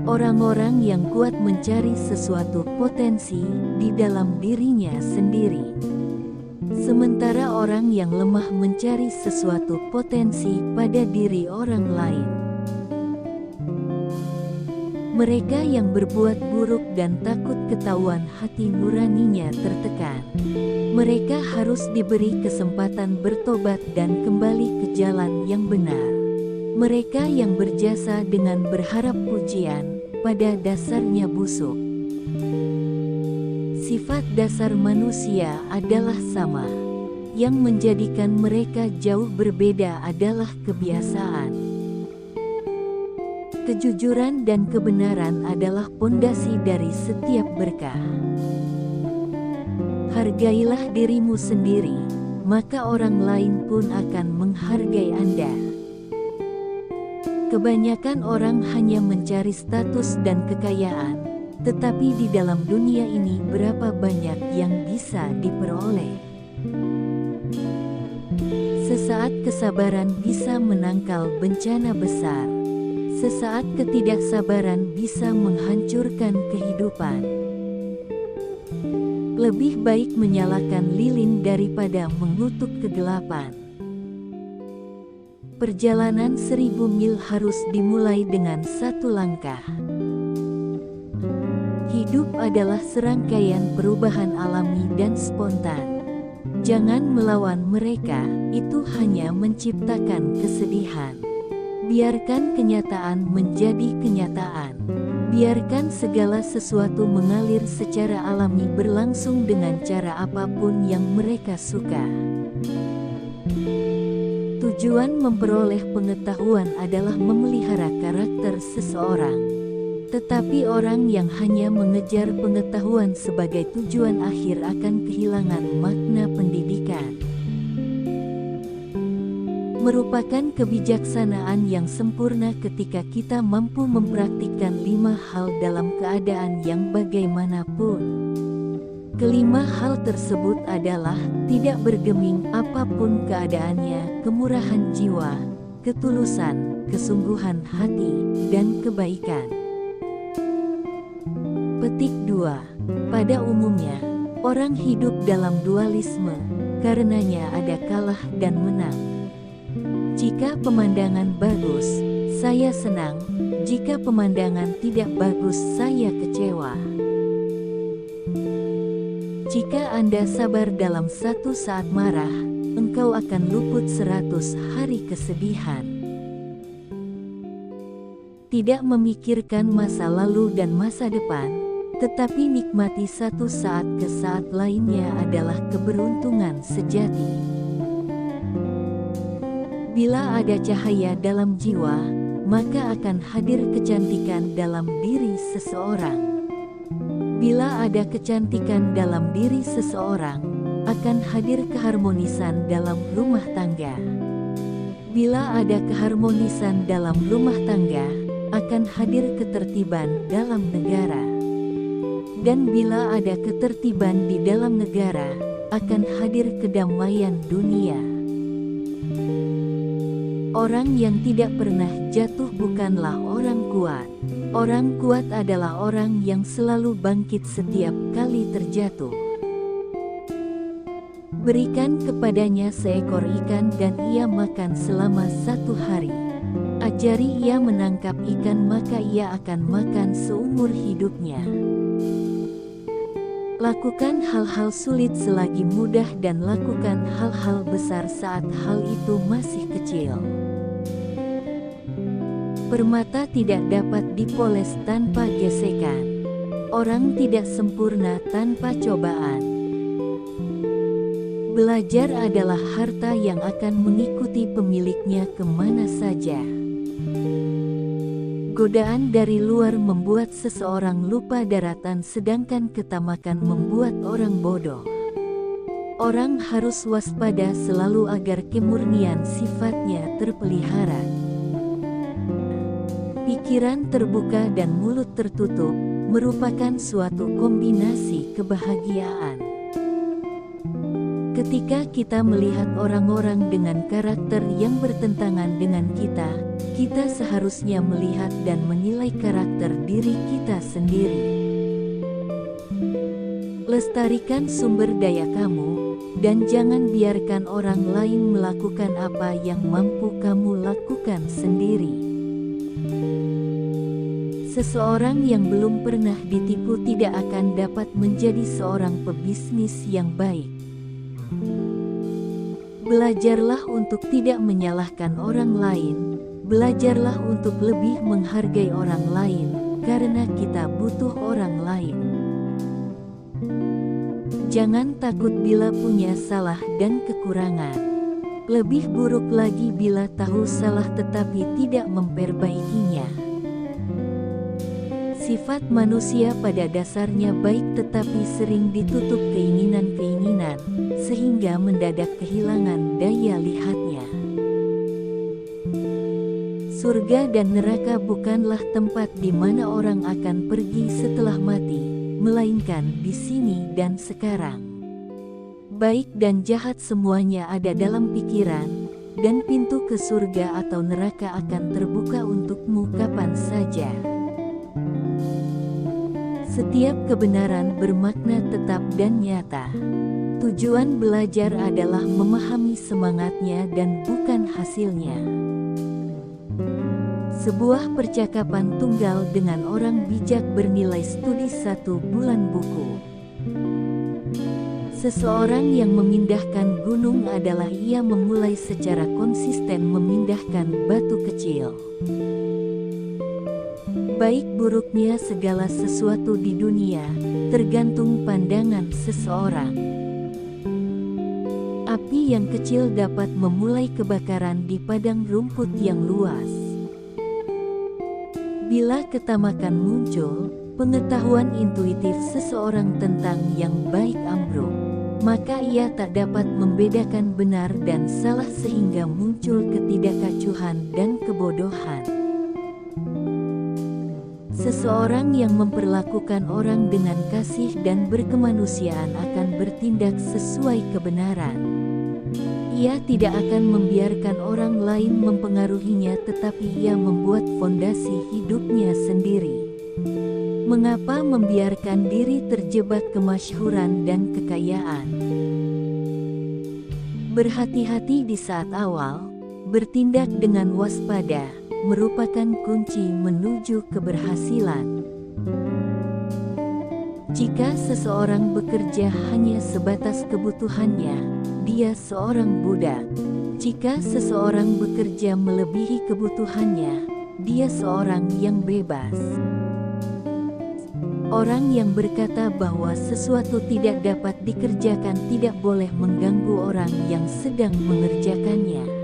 Orang-orang yang kuat mencari sesuatu potensi di dalam dirinya sendiri. Sementara orang yang lemah mencari sesuatu potensi pada diri orang lain. Mereka yang berbuat buruk dan takut ketahuan hati nuraninya tertekan. Mereka harus diberi kesempatan bertobat dan kembali ke jalan yang benar. Mereka yang berjasa dengan berharap pujian, pada dasarnya busuk. Sifat dasar manusia adalah sama. Yang menjadikan mereka jauh berbeda adalah kebiasaan. Kejujuran dan kebenaran adalah pondasi dari setiap berkah. Hargailah dirimu sendiri, maka orang lain pun akan menghargai Anda. Kebanyakan orang hanya mencari status dan kekayaan, tetapi di dalam dunia ini berapa banyak yang bisa diperoleh? Sesaat kesabaran bisa menangkal bencana besar. Sesaat ketidaksabaran bisa menghancurkan kehidupan. Lebih baik menyalakan lilin daripada mengutuk kegelapan. Perjalanan 1000 mil harus dimulai dengan satu langkah. Hidup adalah serangkaian perubahan alami dan spontan. Jangan melawan mereka, itu hanya menciptakan kesedihan. Biarkan kenyataan menjadi kenyataan. Biarkan segala sesuatu mengalir secara alami berlangsung dengan cara apapun yang mereka suka. Tujuan memperoleh pengetahuan adalah memelihara karakter seseorang. Tetapi orang yang hanya mengejar pengetahuan sebagai tujuan akhir akan kehilangan makna pendidikan. Merupakan kebijaksanaan yang sempurna ketika kita mampu mempraktikkan 5 hal dalam keadaan yang bagaimanapun. Kelima hal tersebut adalah tidak bergeming apapun keadaannya, kemurahan jiwa, ketulusan, kesungguhan hati, dan kebaikan. Petik 2. Pada umumnya, orang hidup dalam dualisme, karenanya ada kalah dan menang. Jika pemandangan bagus, saya senang. Jika pemandangan tidak bagus, saya kecewa. Jika Anda sabar dalam satu saat marah, engkau akan luput 100 hari kesedihan. Tidak memikirkan masa lalu dan masa depan, tetapi nikmati satu saat ke saat lainnya adalah keberuntungan sejati. Bila ada cahaya dalam jiwa, maka akan hadir kecantikan dalam diri seseorang. Bila ada kecantikan dalam diri seseorang, akan hadir keharmonisan dalam rumah tangga. Bila ada keharmonisan dalam rumah tangga, akan hadir ketertiban dalam negara. Dan bila ada ketertiban di dalam negara, akan hadir kedamaian dunia. Orang yang tidak pernah jatuh bukanlah orang kuat. Orang kuat adalah orang yang selalu bangkit setiap kali terjatuh. Berikan kepadanya seekor ikan dan ia makan selama 1 hari. Ajari ia menangkap ikan, maka ia akan makan seumur hidupnya. Lakukan hal-hal sulit selagi mudah dan lakukan hal-hal besar saat hal itu masih kecil. Permata tidak dapat dipoles tanpa gesekan. Orang tidak sempurna tanpa cobaan. Belajar adalah harta yang akan mengikuti pemiliknya kemana saja. Godaan dari luar membuat seseorang lupa daratan, sedangkan ketamakan membuat orang bodoh. Orang harus waspada selalu agar kemurnian sifatnya terpelihara. Pikiran terbuka dan mulut tertutup merupakan suatu kombinasi kebahagiaan. Ketika kita melihat orang-orang dengan karakter yang bertentangan dengan kita, Kita seharusnya melihat dan menilai karakter diri kita sendiri. Lestarikan sumber daya kamu, dan jangan biarkan orang lain melakukan apa yang mampu kamu lakukan sendiri. Seseorang yang belum pernah ditipu tidak akan dapat menjadi seorang pebisnis yang baik. Belajarlah untuk tidak menyalahkan orang lain. Belajarlah untuk lebih menghargai orang lain, karena kita butuh orang lain. Jangan takut bila punya salah dan kekurangan. Lebih buruk lagi bila tahu salah tetapi tidak memperbaikinya. Sifat manusia pada dasarnya baik tetapi sering ditutup keinginan-keinginan, sehingga mendadak kehilangan daya lihatnya. Surga dan neraka bukanlah tempat di mana orang akan pergi setelah mati, melainkan di sini dan sekarang. Baik dan jahat semuanya ada dalam pikiran, dan pintu ke surga atau neraka akan terbuka untukmu kapan saja. Setiap kebenaran bermakna tetap dan nyata. Tujuan belajar adalah memahami semangatnya dan bukan hasilnya. Sebuah percakapan tunggal dengan orang bijak bernilai studi 1 bulan buku. Seseorang yang memindahkan gunung adalah ia memulai secara konsisten memindahkan batu kecil. Baik buruknya segala sesuatu di dunia tergantung pandangan seseorang. Api yang kecil dapat memulai kebakaran di padang rumput yang luas. Bila ketamakan muncul, pengetahuan intuitif seseorang tentang yang baik ambruk, maka ia tak dapat membedakan benar dan salah sehingga muncul ketidakacuhan dan kebodohan. Seseorang yang memperlakukan orang dengan kasih dan berkemanusiaan akan bertindak sesuai kebenaran. Ia tidak akan membiarkan orang lain mempengaruhinya tetapi ia membuat fondasi hidupnya sendiri. Mengapa membiarkan diri terjebak kemasyhuran dan kekayaan? Berhati-hati di saat awal, bertindak dengan waspada, merupakan kunci menuju keberhasilan. Jika seseorang bekerja hanya sebatas kebutuhannya, dia seorang budak. Jika seseorang bekerja melebihi kebutuhannya, dia seorang yang bebas. Orang yang berkata bahwa sesuatu tidak dapat dikerjakan tidak boleh mengganggu orang yang sedang mengerjakannya.